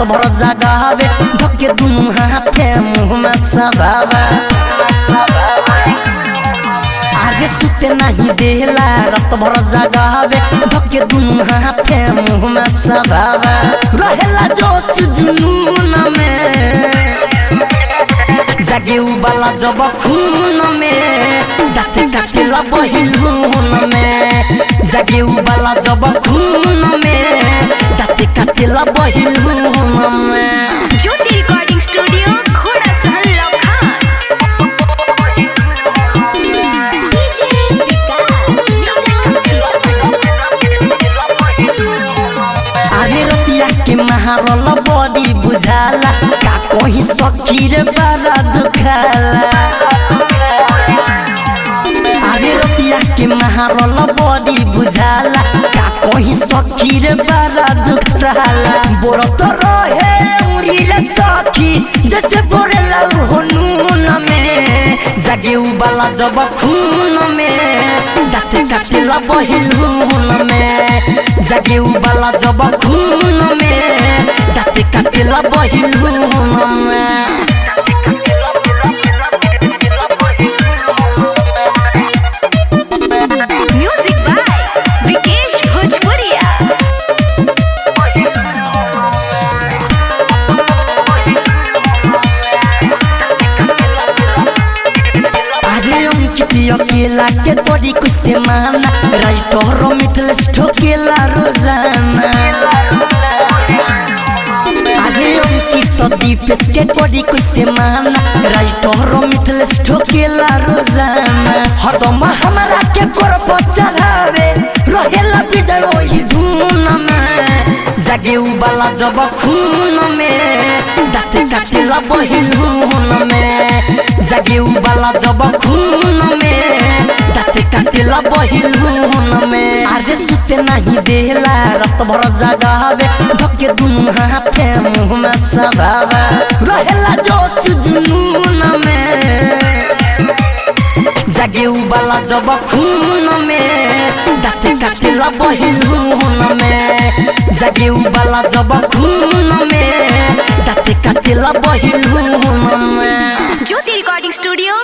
रात भर जगावे धके दुनु हाथे मुँह में सबावे आगे सुते नहीं देला रात भर जगावे धके दुनु हाथे मुँह में सबावे रहेला जोश जुनून में जागे उबाला जब खून में दाते काटेला बहिलून में जागे उबाला जब खून में दाते काटेला बहिलून में ज्योति रिकॉर्डिंग स्टूडियो घोड़ा सहन लखन आगे रतिया के महारल बड़ी बुझाला का कोई सखीर बड़ा दुखाला आगे रतिया के महारल बड़ी बुझाला का कोई सखीर बड़ा दुखाला बोर तो रहे उरी रे सखी जैसे बोरेला हुनून में जागे उबाला जब खून में दाते काटेला बहिलून में जागे उबाला जब खून में दाते काटेला बहिलून में म्यूजिक बाय विकेश भोजपुरिया। अरे अंकित अकेला के तोरी कुछ से माना राइटर मिथलेश ठोकेला रोजाना अरे अंकित दीपेश के तोरी कुछ से माना राइटर मिथलेश ठोकेला रोजाना हरदम हमारा के कर चढ़ावे रहेला विजय वही धून में जागे उबाला जब खून में दाते काटेला बहिलून में जागे उबाला जब खून में दाते काटेला बहिलून में आगे सुते नहीं देला रात भर जगावे धके दुनु हाथे मुँह में सबावे रहेला जोश जुनून में जागे उबाला जब खून में दाते काटेला बहिलून में जागे उबाला जब खून में दाते काटेला बहिलून में ज्योति रिकॉर्डिंग स्टूडियो